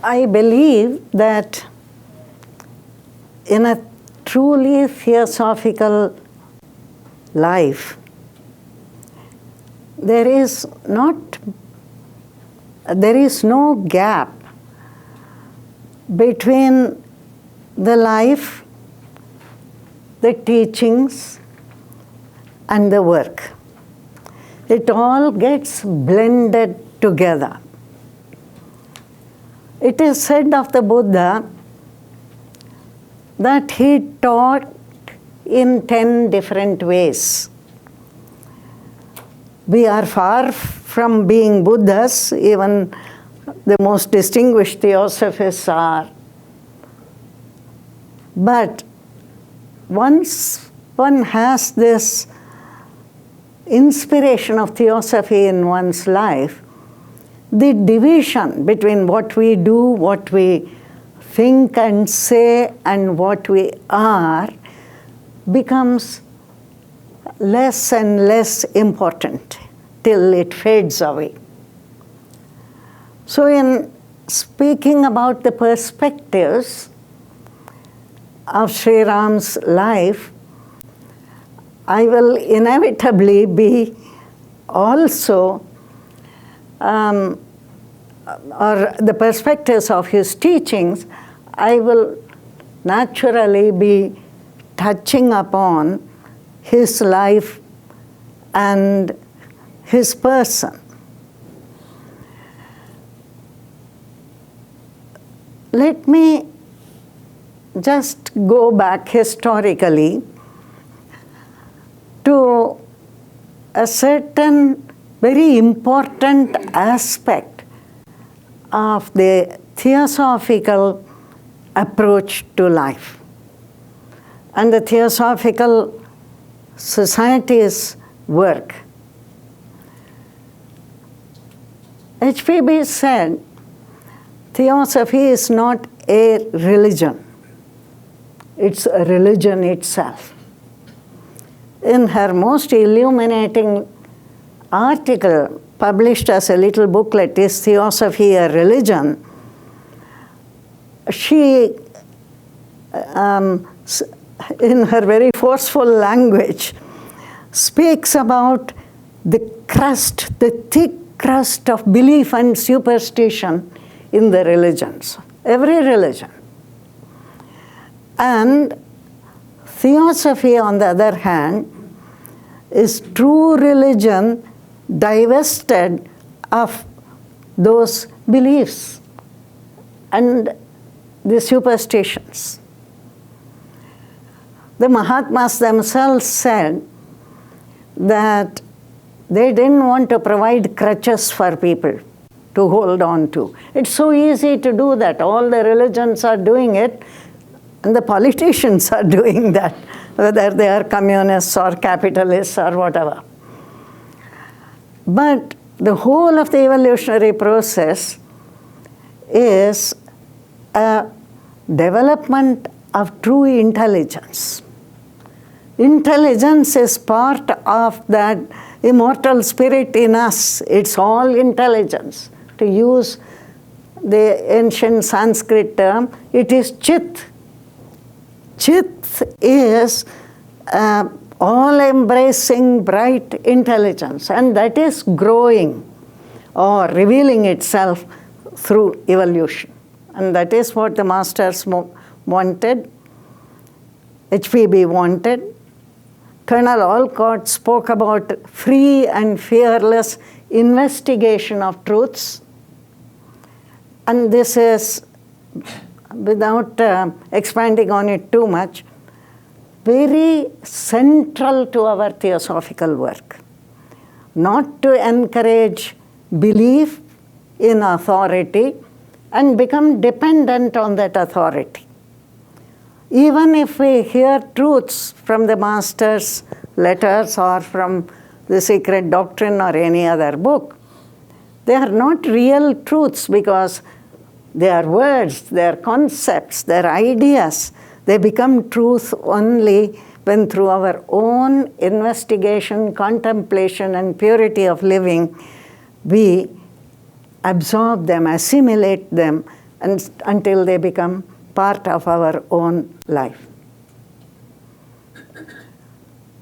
I believe that in a truly theosophical life, there is no gap between the life, the teachings, and the work. It all gets blended together. It is said of the Buddha that he taught in 10 different ways. We are far from being Buddhas, even the most distinguished theosophists are. But once one has this inspiration of theosophy in one's life, the division between what we do, what we think and say, and what we are becomes less and less important till it fades away. So in speaking about the perspectives of Sri Ram's life, I will inevitably be also, or the perspectives of his teachings, I will naturally be touching upon his life and his person. Let me just go back historically to a certain very important aspect of the theosophical approach to life and the Theosophical Society's work. HPB said, Theosophy is not a religion. It's a religion itself. In her most illuminating article, published as a little booklet, Is Theosophy a Religion? She, in her very forceful language, speaks about the crust, the thick crust of belief and superstition in the religions, every religion. And Theosophy, on the other hand, is true religion divested of those beliefs and the superstitions. The Mahatmas themselves said that they didn't want to provide crutches for people to hold on to. It's so easy to do that. All the religions are doing it, and the politicians are doing that, whether they are communists or capitalists or whatever. But the whole of the evolutionary process is a development of true intelligence. Intelligence is part of that immortal spirit in us. It's all intelligence. To use the ancient Sanskrit term, it is chit. Chit is all-embracing, bright intelligence, and that is growing or revealing itself through evolution. And that is what the masters wanted, HPB wanted. Colonel Olcott spoke about free and fearless investigation of truths. And this is, without expanding on it too much, very central to our theosophical work. Not to encourage belief in authority and become dependent on that authority. Even if we hear truths from the master's letters or from the Secret Doctrine or any other book, they are not real truths because they are words, they are concepts, they are ideas. They become truth only when through our own investigation, contemplation, and purity of living, we absorb them, assimilate them, and until they become part of our own life.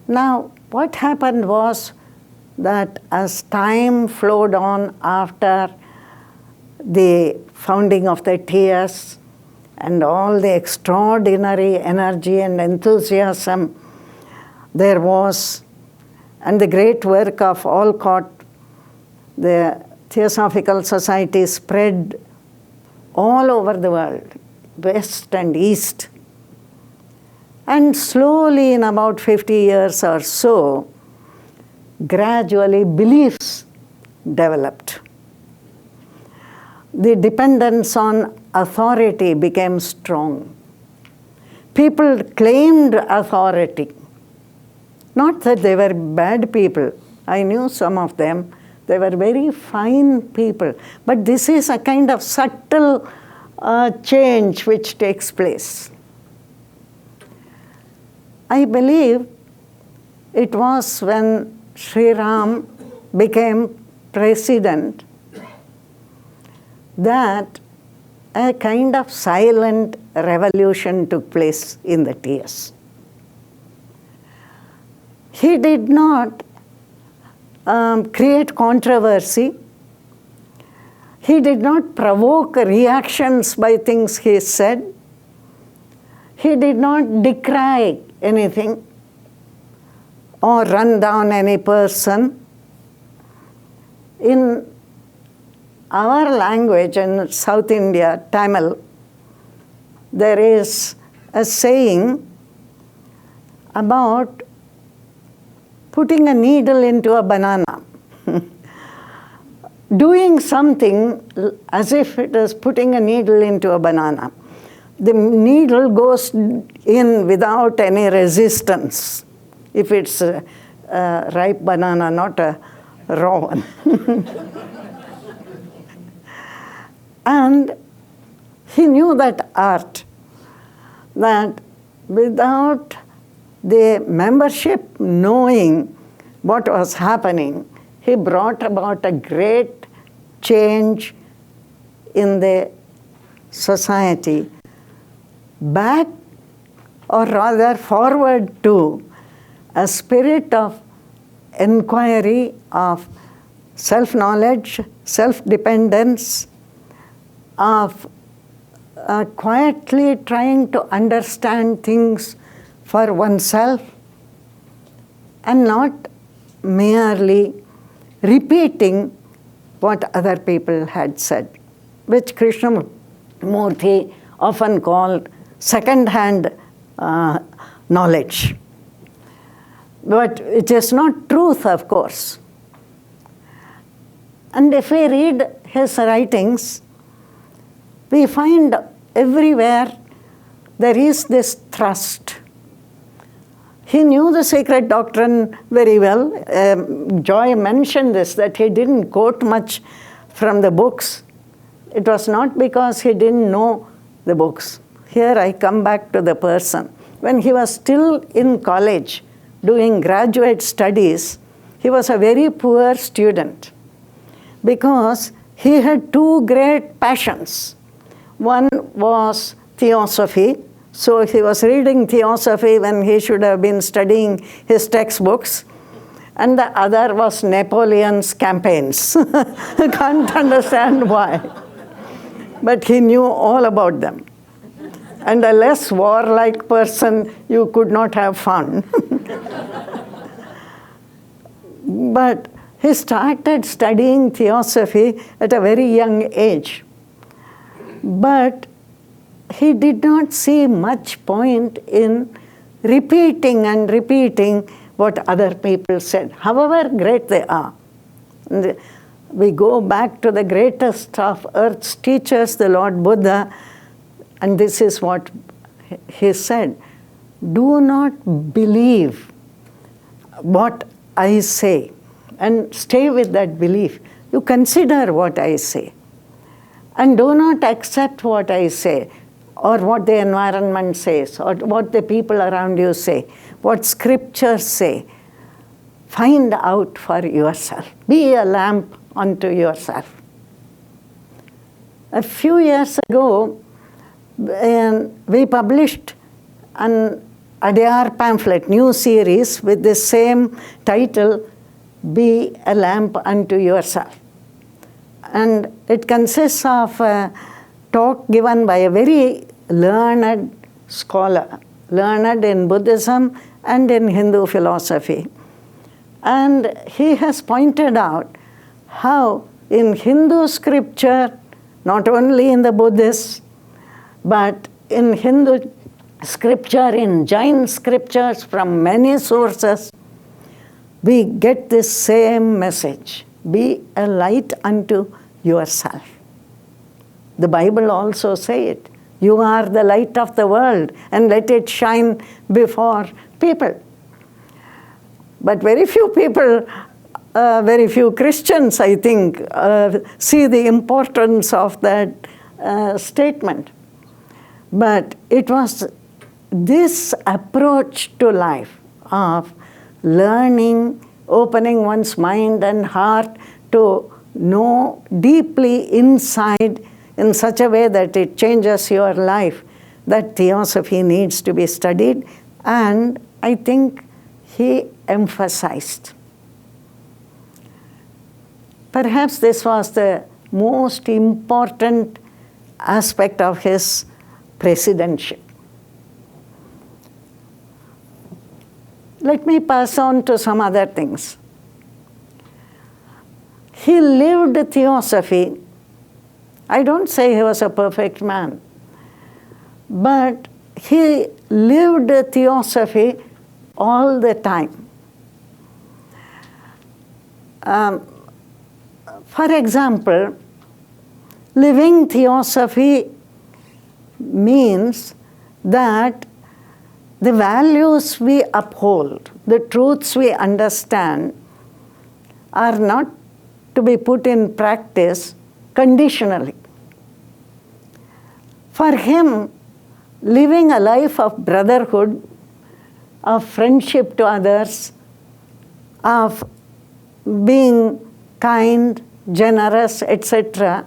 Now, what happened was that as time flowed on after the founding of the TS and all the extraordinary energy and enthusiasm there was, and the great work of Alcott, the Theosophical Society spread all over the world, west and east. And slowly, in about 50 years or so, gradually beliefs developed. The dependence on authority became strong. People claimed authority. Not that they were bad people. I knew some of them. They were very fine people. But this is a kind of subtle change which takes place. I believe it was when Sri Ram became president that a kind of silent revolution took place in the TS. He did not create controversy. He did not provoke reactions by things he said. He did not decry anything or run down any person. In our language, in South India, Tamil, there is a saying about putting a needle into a banana. Doing something as if it is putting a needle into a banana. The needle goes in without any resistance, if it's a ripe banana, not a raw one. And he knew that art, that without the membership knowing what was happening, he brought about a great change in the society, back, or rather forward to a spirit of inquiry, of self-knowledge, self-dependence, of quietly trying to understand things for oneself and not merely repeating what other people had said, which Krishnamurti often called second-hand knowledge. But it is not truth, of course. And if we read his writings, we find everywhere there is this thrust. He knew the sacred doctrine very well. Joy mentioned this, that he didn't quote much from the books. It was not because he didn't know the books. Here I come back to the person. When he was still in college doing graduate studies, he was a very poor student because he had two great passions. One was theosophy. So he was reading theosophy when he should have been studying his textbooks. And the other was Napoleon's campaigns. I can't understand why. But he knew all about them. And a less warlike person, you could not have found. But he started studying theosophy at a very young age. But he did not see much point in repeating and repeating what other people said, however great they are. And we go back to the greatest of Earth's teachers, the Lord Buddha, and this is what he said: do not believe what I say, and stay with that belief. You consider what I say, and do not accept what I say, or what the environment says, or what the people around you say, what scriptures say. Find out for yourself. Be a lamp unto yourself. A few years ago, we published an Adyar pamphlet, new series with the same title, Be a Lamp Unto Yourself. And it consists of a talk given by a very learned scholar, learned in Buddhism and in Hindu philosophy. And he has pointed out how in Hindu scripture, not only in the Buddhist, but in Hindu scripture, in Jain scriptures from many sources, we get this same message: be a light unto yourself. The Bible also says it. You are the light of the world, and let it shine before people. But very few people, very few Christians, I think, see the importance of that statement. But it was this approach to life of learning, opening one's mind and heart to know deeply inside in such a way that it changes your life, that theosophy needs to be studied, and I think he emphasized. Perhaps this was the most important aspect of his presidency. Let me pass on to some other things. He lived theosophy. I don't say he was a perfect man, but he lived theosophy all the time. For example, living theosophy means that the values we uphold, the truths we understand, are not to be put in practice conditionally. For him, living a life of brotherhood, of friendship to others, of being kind, generous, etc.,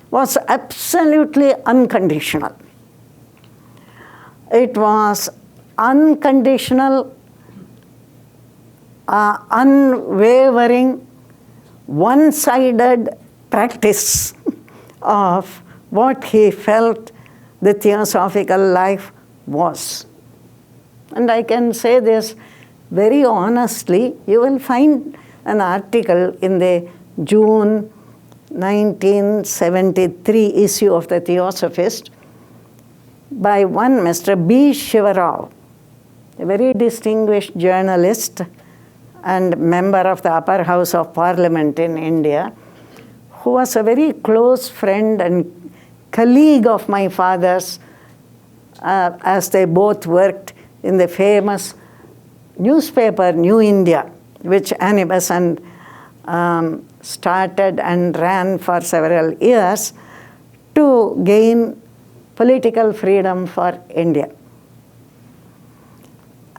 was absolutely unconditional. It was unconditional, unwavering, one-sided practice of what he felt the theosophical life was. And I can say this very honestly. You will find an article in the June 1973 issue of the Theosophist by one Mr. B. Shivarao, a very distinguished journalist and member of the upper house of parliament in India, who was a very close friend and colleague of my father's, as they both worked in the famous newspaper New India, which Annie Besant started and ran for several years to gain political freedom for India.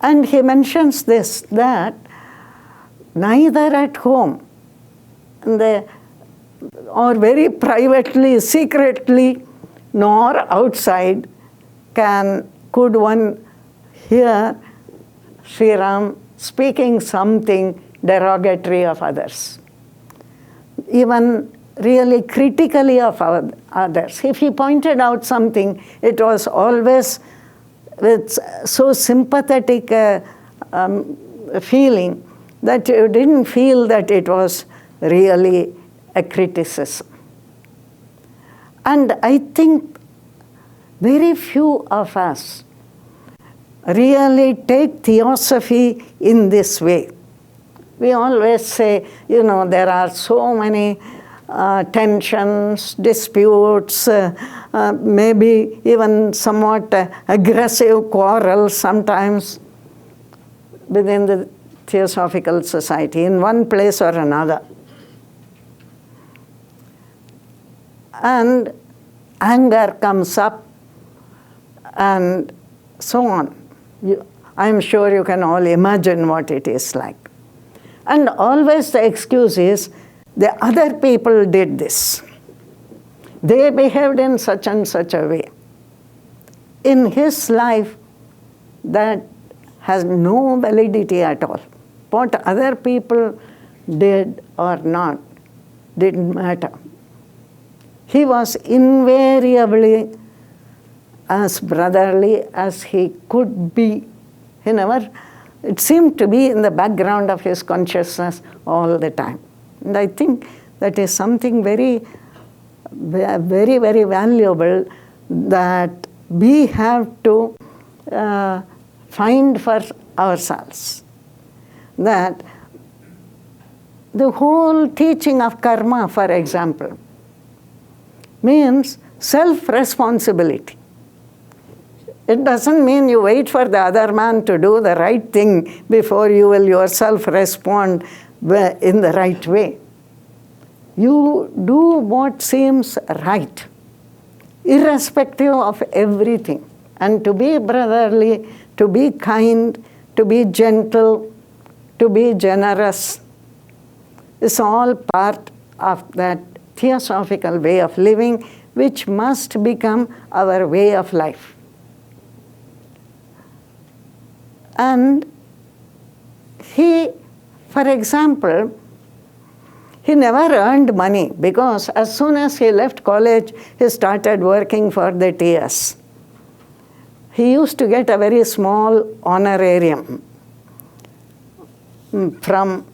And he mentions this, that neither at home or very privately, secretly, nor outside could one hear Sri Ram speaking something derogatory of others, even really critically of others. If he pointed out something, it was always with so sympathetic feeling that you didn't feel that it was really a criticism. And I think very few of us really take theosophy in this way. We always say, there are so many tensions, disputes, maybe even somewhat aggressive quarrels sometimes within the Theosophical Society in one place or another. And anger comes up and so on. I'm sure you can all imagine what it is like. And always the excuse is, the other people did this. they behaved in such and such a way. In his life, that has no validity at all. What other people did or not didn't matter. He was invariably as brotherly as he could be. It seemed to be in the background of his consciousness all the time. And I think that is something very, very, very valuable that we have to find for ourselves. That the whole teaching of karma, for example, means self-responsibility. It doesn't mean you wait for the other man to do the right thing before you will yourself respond in the right way. You do what seems right, irrespective of everything. And to be brotherly, to be kind, to be gentle, to be generous is all part of that theosophical way of living, which must become our way of life. And he, for example, he never earned money because as soon as he left college, he started working for the TS. He used to get a very small honorarium from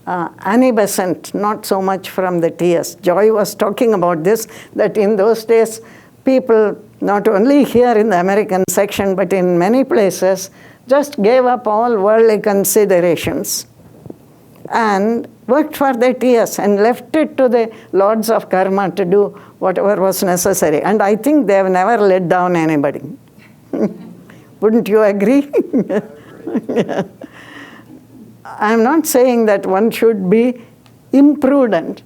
Annie Besant, not so much from the TS. Joy was talking about this, that in those days, people, not only here in the American section, but in many places, just gave up all worldly considerations and worked for the TS and left it to the lords of karma to do whatever was necessary. And I think they have never let down anybody. Wouldn't you agree? Yeah. I'm not saying that one should be imprudent,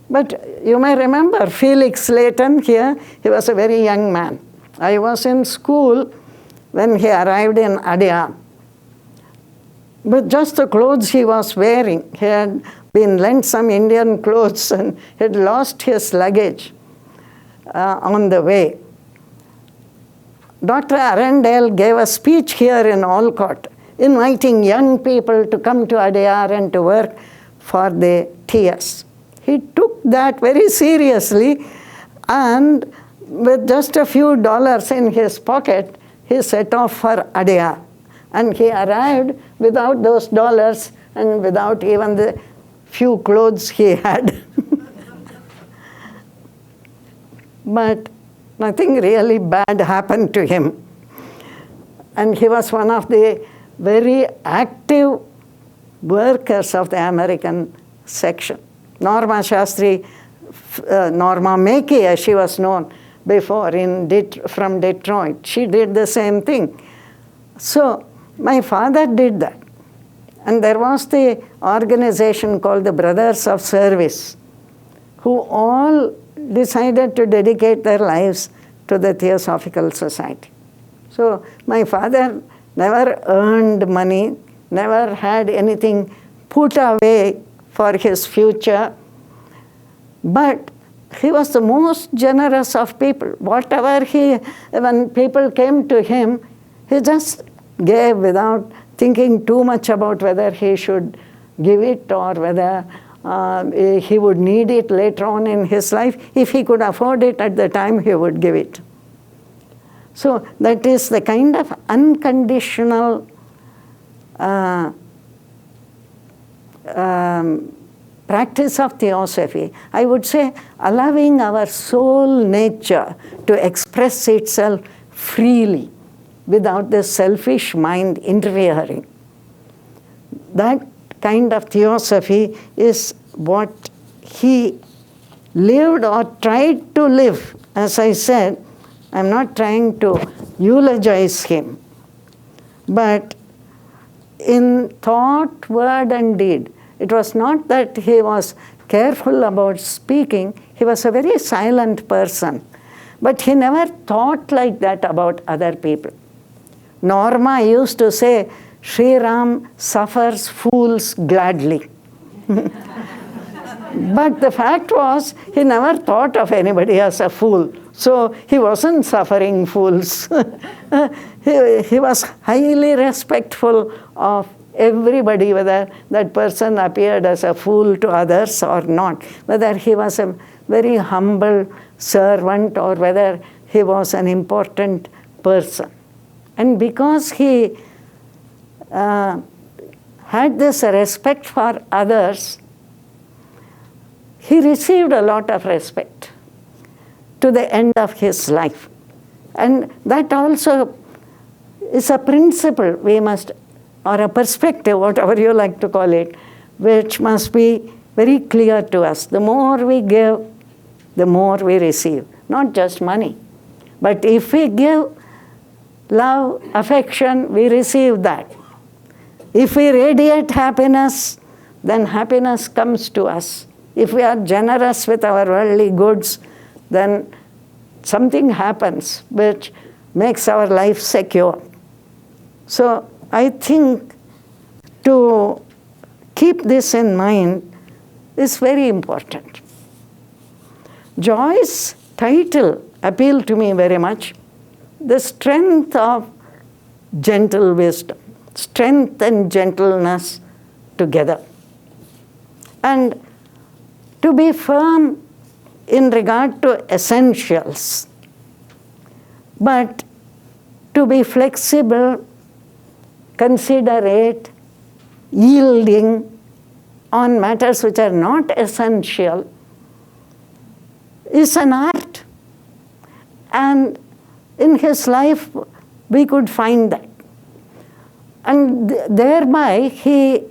but you may remember Felix Layton here, he was a very young man. I was in school when he arrived in Adyar. But just the clothes he was wearing, he had been lent some Indian clothes and had lost his luggage on the way. Dr. Arundel gave a speech here in Olcott, inviting young people to come to Adyar and to work for the TS. He took that very seriously, and with just a few dollars in his pocket, he set off for Adyar. And he arrived without those dollars and without even the few clothes he had. But nothing really bad happened to him. And he was one of the very active workers of the American section. Norma Shastri, Norma Mackey, as she was known before from Detroit, she did the same thing. So my father did that. And there was the organization called the Brothers of Service, who all decided to dedicate their lives to the Theosophical Society. So my father never earned money, never had anything put away for his future, but he was the most generous of people. Whatever when people came to him, he just gave without thinking too much about whether he should give it or whether he would need it later on in his life. If he could afford it at the time, he would give it. So that is the kind of unconditional practice of theosophy. I would say allowing our soul nature to express itself freely without the selfish mind interfering. That kind of theosophy is what he lived or tried to live. As I said, I'm not trying to eulogize him, but in thought, word, and deed, it was not that he was careful about speaking. He was a very silent person, but he never thought like that about other people. Norma used to say, Sri Ram suffers fools gladly. But the fact was, he never thought of anybody as a fool. So he wasn't suffering fools. He was highly respectful of everybody, whether that person appeared as a fool to others or not, whether he was a very humble servant or whether he was an important person. And because he had this respect for others, he received a lot of respect to the end of his life. And that also is a principle we must, or a perspective, whatever you like to call it, which must be very clear to us. The more we give, the more we receive. Not just money. But if we give love, affection, we receive that. If we radiate happiness, then happiness comes to us. If we are generous with our worldly goods, then something happens which makes our life secure. So I think to keep this in mind is very important. Joy's title appealed to me very much. The strength of gentle wisdom. Strength and gentleness together. And to be firm in regard to essentials, but to be flexible, considerate, yielding on matters which are not essential is an art. And in his life, we could find that. And thereby, he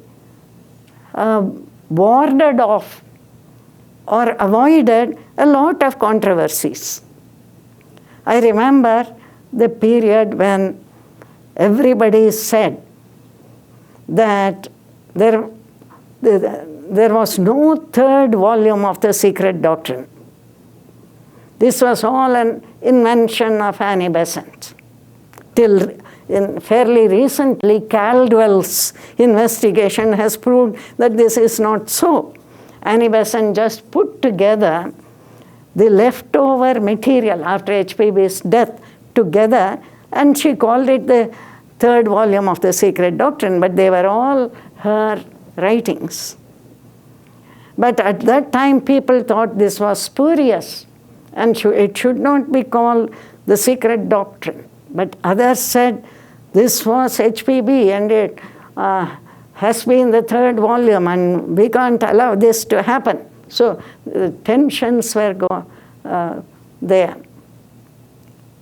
warded off or avoided a lot of controversies. I remember the period when everybody said that there was no third volume of the Secret Doctrine. This was all an invention of Annie Besant. Till fairly recently, Caldwell's investigation has proved that this is not so. Annie Besant just put together the leftover material after HPB's death together, and she called it the third volume of the Secret Doctrine, but they were all her writings. But at that time, people thought this was spurious, and it should not be called the Secret Doctrine. But others said this was HPB, and it has been the third volume, and we can't allow this to happen. So the tensions were there.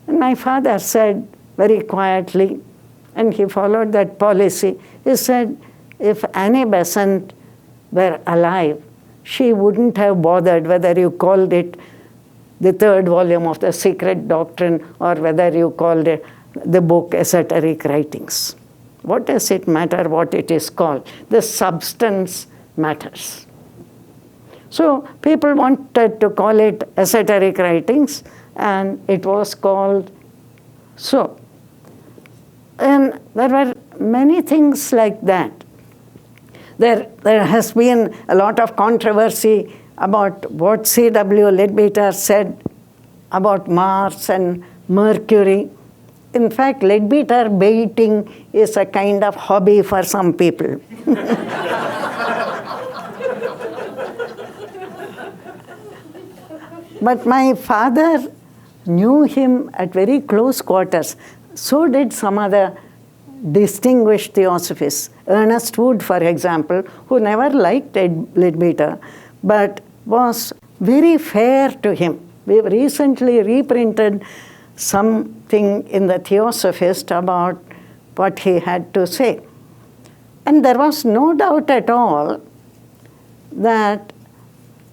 And my father said very quietly, and he followed that policy, he said, if Annie Besant were alive, she wouldn't have bothered whether you called it the third volume of the Secret Doctrine or whether you called it the book Esoteric Writings. What does it matter what it is called? The substance matters. So people wanted to call it Esoteric Writings, and it was called so. And there were many things like that. There has been a lot of controversy about what C.W. Leadbeater said about Mars and Mercury. In fact, Leadbeater baiting is a kind of hobby for some people. But my father knew him at very close quarters. So did some other distinguished theosophists. Ernest Wood, for example, who never liked Leadbeater, but was very fair to him. We recently reprinted something in the Theosophist about what he had to say. And there was no doubt at all that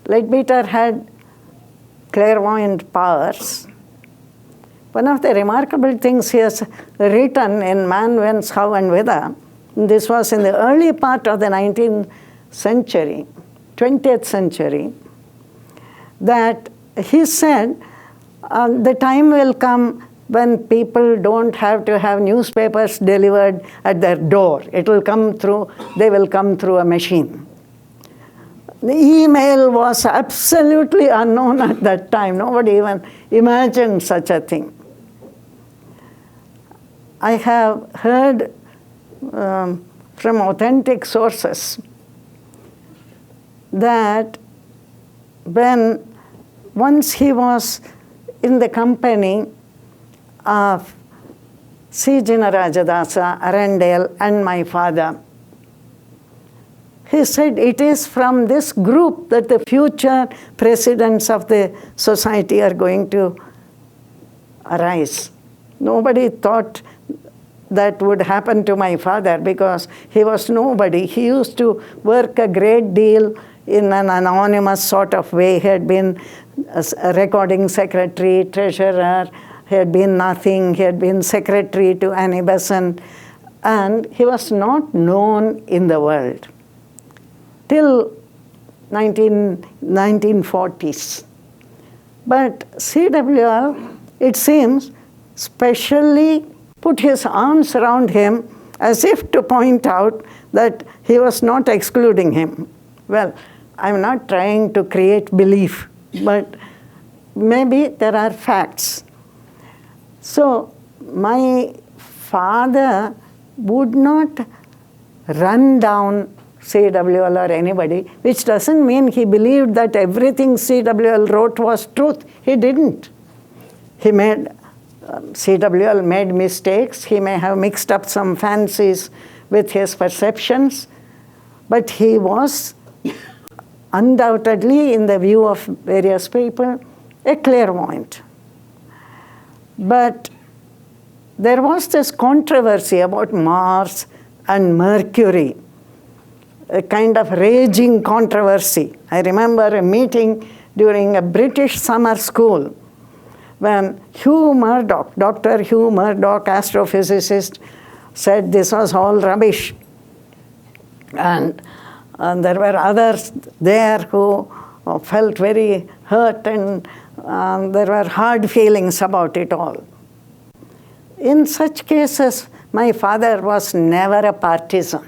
Leadbeater had clairvoyant powers. One of the remarkable things he has written in Man, Whence, How and Whither, this was in the early part of the 19th century, 20th century, that he said, the time will come when people don't have to have newspapers delivered at their door. It will come through, they will come through a machine. The email was absolutely unknown at that time. Nobody even imagined such a thing. I have heard from authentic sources that once he was in the company of C. Jinarajadasa, Arundel, and my father, he said it is from this group that the future presidents of the society are going to arise. Nobody thought that would happen to my father because he was nobody. He used to work a great deal in an anonymous sort of way. He had been a recording secretary, treasurer, he had been nothing, he had been secretary to Annie Besant, and he was not known in the world till 1940s. But CWL, it seems, specially put his arms around him as if to point out that he was not excluding him. Well, I'm not trying to create belief, but maybe there are facts. So my father would not run down CWL or anybody, which doesn't mean he believed that everything CWL wrote was truth. He didn't. CWL made mistakes. He may have mixed up some fancies with his perceptions, but he was undoubtedly, in the view of various people, a clairvoyant. But there was this controversy about Mars and Mercury, a kind of raging controversy. I remember a meeting during a British summer school when Hugh Murdoch, Dr. Hugh Murdoch, astrophysicist, said this was all rubbish. And there were others there who felt very hurt, and there were hard feelings about it all. In such cases, my father was never a partisan.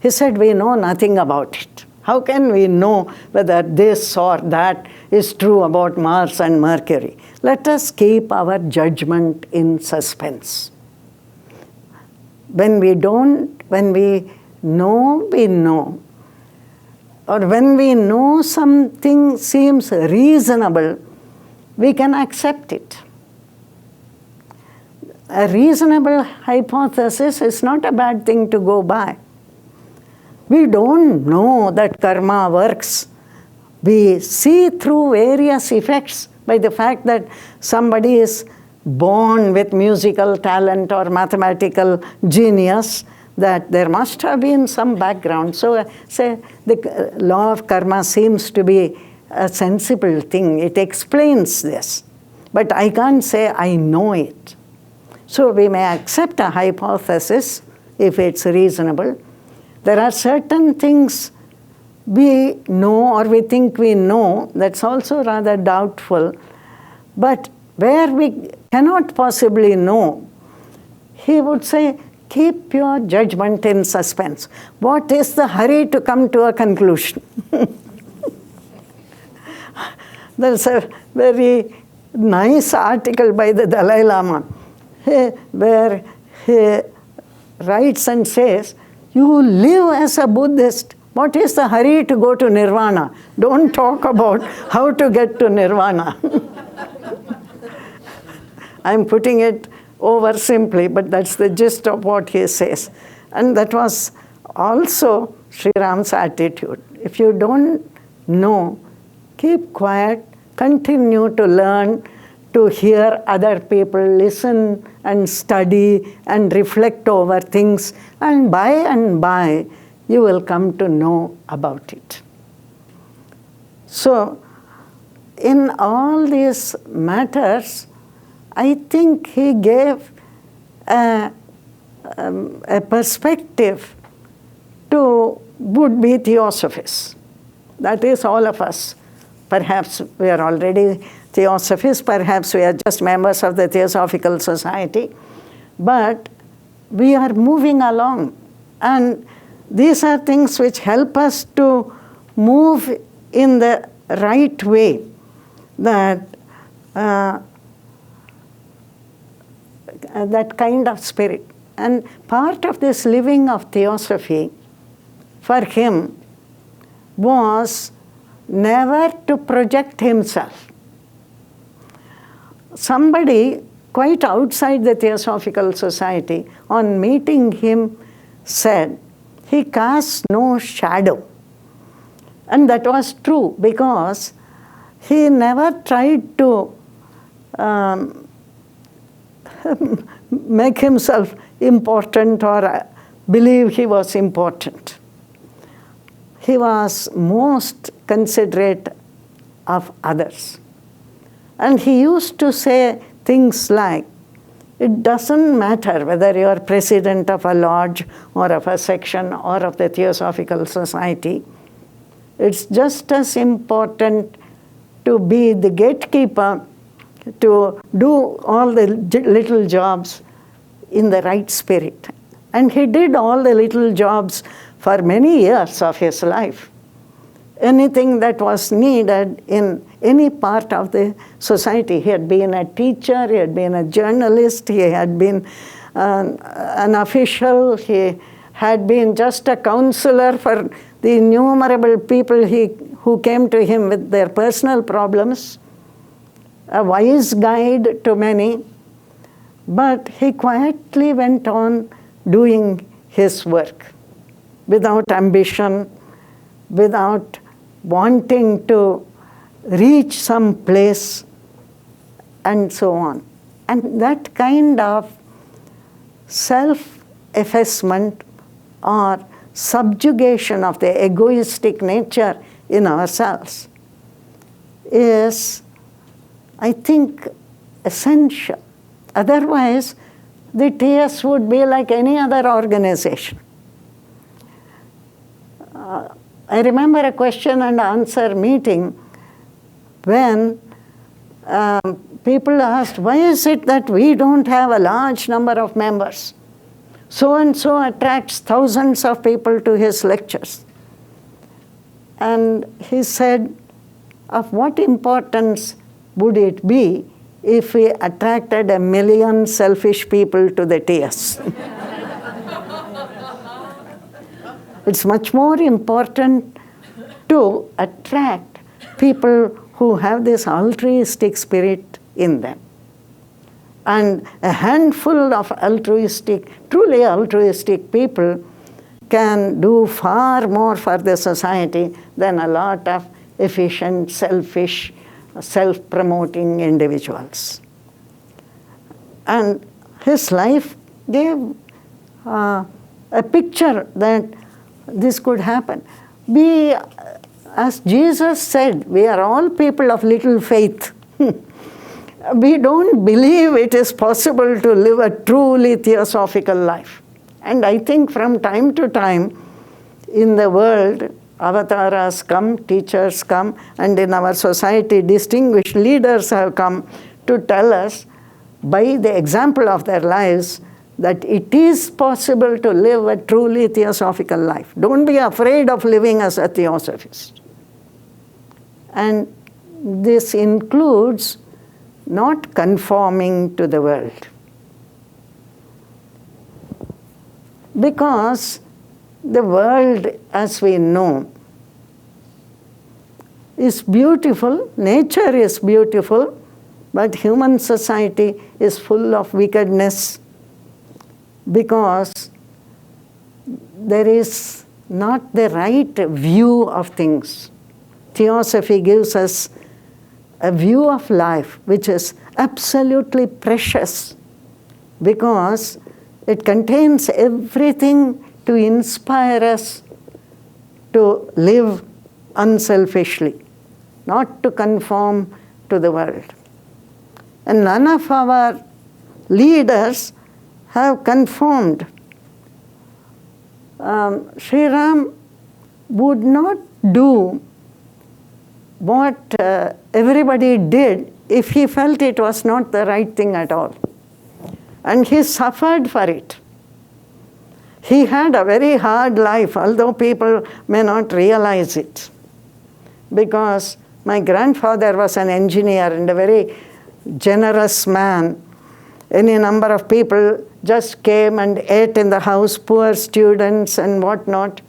He said, we know nothing about it. How can we know whether this or that is true about Mars and Mercury? Let us keep our judgment in suspense. When we know, we know. Or when we know something seems reasonable, we can accept it. A reasonable hypothesis is not a bad thing to go by. We don't know that karma works. We see through various effects by the fact that somebody is born with musical talent or mathematical genius, that there must have been some background. So say the law of karma seems to be a sensible thing. It explains this. But I can't say I know it. So we may accept a hypothesis if it's reasonable. There are certain things we know or we think we know that's also rather doubtful. But where we cannot possibly know, he would say, keep your judgment in suspense. What is the hurry to come to a conclusion? There's a very nice article by the Dalai Lama where he writes and says, you live as a Buddhist. What is the hurry to go to nirvana? Don't talk about how to get to nirvana. I'm putting it over simply, but that's the gist of what he says. And that was also Sri Ram's attitude. If you don't know, keep quiet, continue to learn, to hear other people, listen and study and reflect over things, and by you will come to know about it. So in all these matters, I think he gave a perspective to would-be theosophists. That is, all of us. Perhaps we are already theosophists, perhaps we are just members of the Theosophical Society, but we are moving along. And these are things which help us to move in the right way, that that kind of spirit. And part of this living of theosophy for him was never to project himself. Somebody quite outside the Theosophical Society, on meeting him, said he casts no shadow. And that was true, because he never tried to make himself important or believe he was important. He was most considerate of others. And he used to say things like, it doesn't matter whether you are president of a lodge or of a section or of the Theosophical Society. It's just as important to be the gatekeeper, to do all the little jobs in the right spirit. And he did all the little jobs for many years of his life. Anything that was needed in any part of the society. He had been a teacher, he had been a journalist, he had been an official, he had been just a counselor for the innumerable people who came to him with their personal problems, a wise guide to many. But he quietly went on doing his work without ambition, without wanting to reach some place, and so on. And that kind of self-effacement or subjugation of the egoistic nature in ourselves is, I think, essential. Otherwise, the TS would be like any other organization. I remember a question and answer meeting when people asked, why is it that we don't have a large number of members? So-and-so attracts thousands of people to his lectures. And he said, of what importance would it be if we attracted 1 million selfish people to the TS? It's much more important to attract people who have this altruistic spirit in them. And a handful of truly altruistic people can do far more for the society than a lot of efficient, selfish, self-promoting individuals. And his life gave a picture that this could happen. As Jesus said, we are all people of little faith. We don't believe it is possible to live a truly theosophical life. And I think from time to time in the world, avatars come, teachers come, and in our society, distinguished leaders have come to tell us, by the example of their lives, that it is possible to live a truly theosophical life. Don't be afraid of living as a theosophist. And this includes not conforming to the world. Because the world, as we know, is beautiful, nature is beautiful, but human society is full of wickedness, because there is not the right view of things. Theosophy gives us a view of life which is absolutely precious, because it contains everything to inspire us to live unselfishly, not to conform to the world. And none of our leaders have conformed. Sri Ram would not do what everybody did if he felt it was not the right thing at all. And he suffered for it. He had a very hard life, although people may not realize it. because my grandfather was an engineer and a very generous man. Any number of people just came and ate in the house, poor students and whatnot.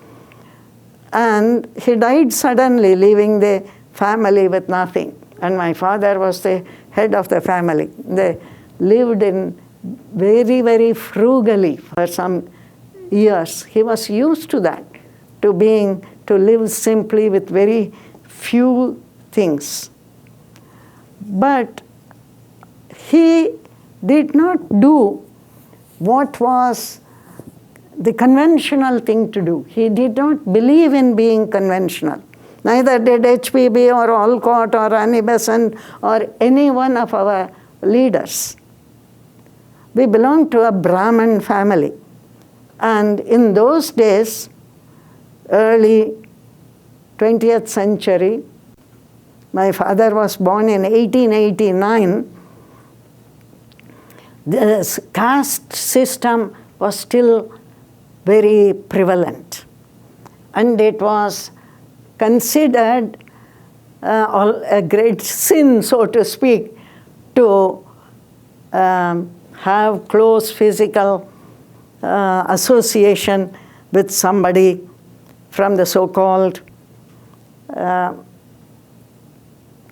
And he died suddenly, leaving the family with nothing. And my father was the head of the family. They lived in very, very frugally for some years. He was used to that, to live simply with very few things. But he did not do what was the conventional thing to do. He did not believe in being conventional. Neither did HPB or Olcott or Annie Besant or any one of our leaders. We belonged to a Brahmin family. And in those days, early 20th century, my father was born in 1889, the caste system was still very prevalent. And it was considered a great sin, so to speak, to have close physical association with somebody from the so-called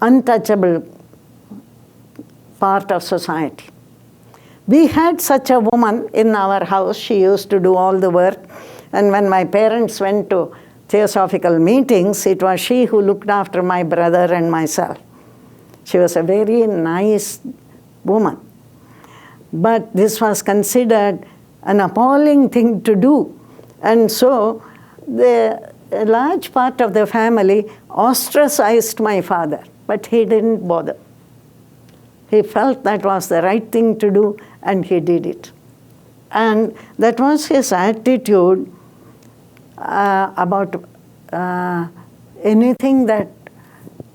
untouchable part of society. We had such a woman in our house. She used to do all the work. And when my parents went to Theosophical meetings, it was she who looked after my brother and myself. She was a very nice woman. But this was considered an appalling thing to do. And so a large part of the family ostracized my father, but he didn't bother. He felt that was the right thing to do, and he did it. And that was his attitude about anything that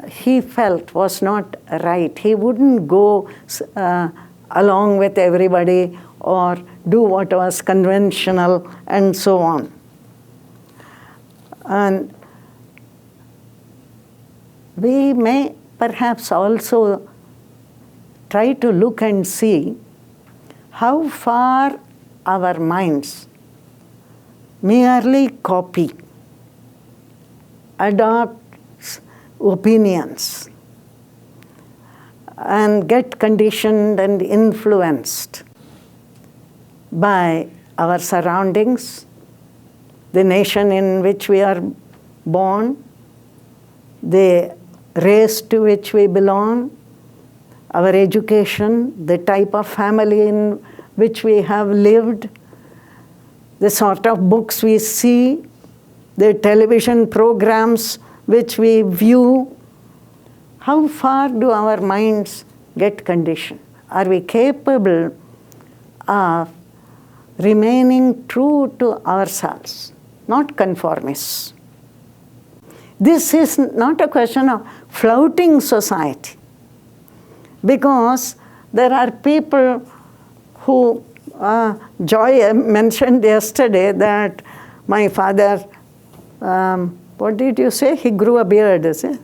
he felt was not right. He wouldn't go along with everybody or do what was conventional and so on. And we may perhaps also try to look and see how far our minds merely copy, adopt opinions, and get conditioned and influenced by our surroundings, the nation in which we are born, the race to which we belong, our education, the type of family in which we have lived, the sort of books we see, the television programs which we view. How far do our minds get conditioned? Are we capable of remaining true to ourselves, not conformists? This is not a question of flouting society, because there are people who, Joy mentioned yesterday that my father, what did you say? He grew a beard, is it?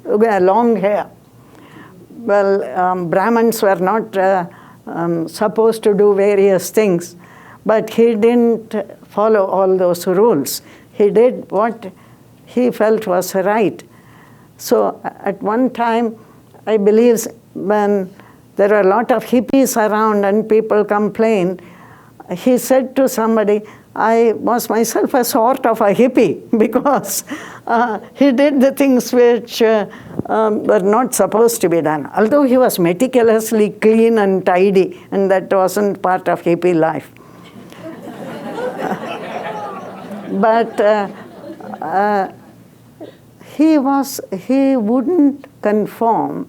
Long hair. Well, Brahmins were not supposed to do various things, but he didn't follow all those rules. He did what he felt was right. So at one time, I believe when there were a lot of hippies around and people complained, he said to somebody, I was myself a sort of a hippie because he did the things which were not supposed to be done. Although he was meticulously clean and tidy, and that wasn't part of hippie life. But he wouldn't conform.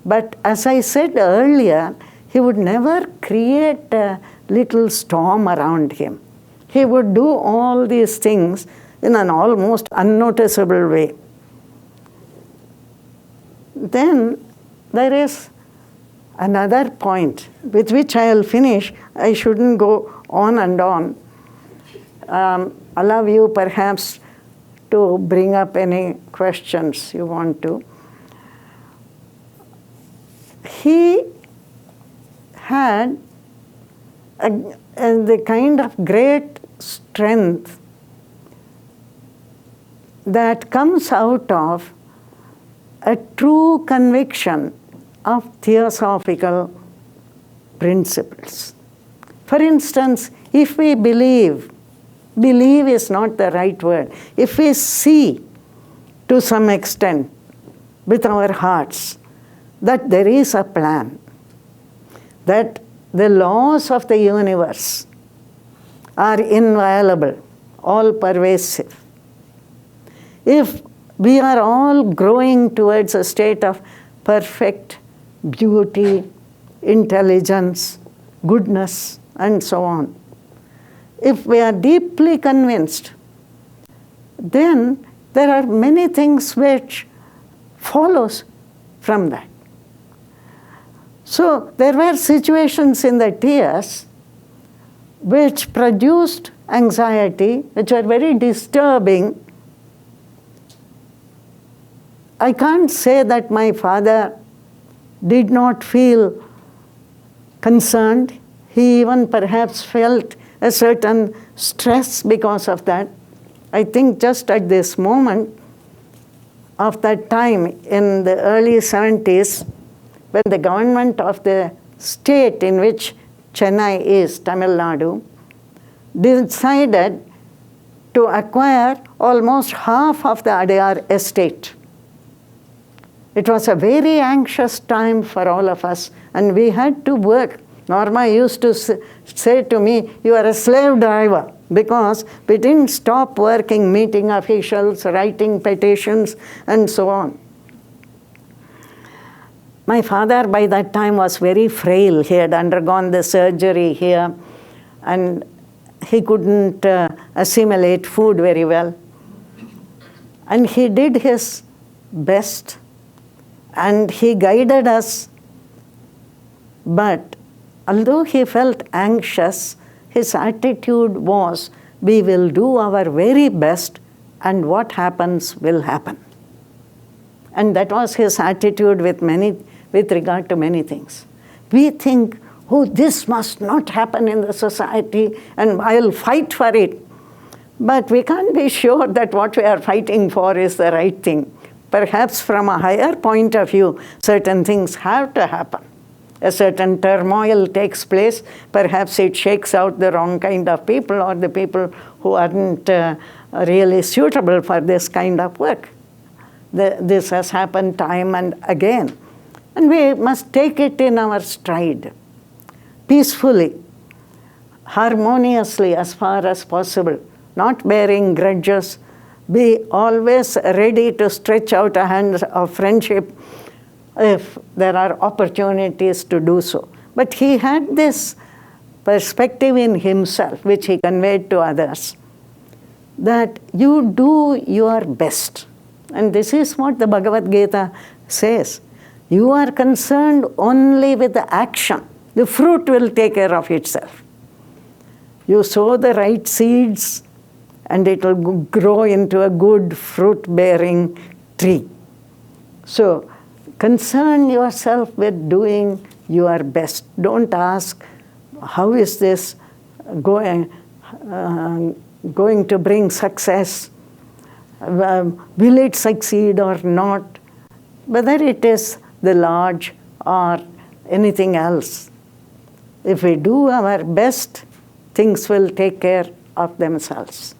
But as I said earlier, he would never create a little storm around him. He would do all these things in an almost unnoticeable way. Then there is another point with which I will finish. I shouldn't go on and on. Allow you perhaps to bring up any questions you want to. He had the kind of great strength that comes out of a true conviction of theosophical principles. For instance, if we believe is not the right word, if we see to some extent with our hearts that there is a plan, that the laws of the universe are inviolable, all pervasive, if we are all growing towards a state of perfect beauty, intelligence, goodness, and so on, if we are deeply convinced, then there are many things which follows from that. So there were situations in the tears which produced anxiety, which were very disturbing. I can't say that my father did not feel concerned. He even perhaps felt a certain stress because of that. I think just at this moment of that time in the early 70s, when the government of the state in which Chennai is, Tamil Nadu, decided to acquire almost half of the Adyar estate. It was a very anxious time for all of us, and we had to work. Norma used to say to me, "You are a slave driver," because we didn't stop working, meeting officials, writing petitions, and so on. My father by that time was very frail. He had undergone the surgery here, and he couldn't assimilate food very well. And he did his best, and he guided us. But although he felt anxious, his attitude was, we will do our very best, and what happens will happen. And that was his attitude with regard to many things. We think, oh, this must not happen in the society, and I'll fight for it. But we can't be sure that what we are fighting for is the right thing. Perhaps from a higher point of view, certain things have to happen. A certain turmoil takes place. Perhaps it shakes out the wrong kind of people, or the people who aren't really suitable for this kind of work. This has happened time and again. And we must take it in our stride, peacefully, harmoniously as far as possible, not bearing grudges, be always ready to stretch out a hand of friendship if there are opportunities to do so. But he had this perspective in himself, which he conveyed to others, that you do your best. And this is what the Bhagavad Gita says. You are concerned only with the action. The fruit will take care of itself. You sow the right seeds, and it will grow into a good fruit-bearing tree. So, concern yourself with doing your best. Don't ask, how is this going to bring success? Will it succeed or not? Whether it is the lodge or anything else. If we do our best, things will take care of themselves.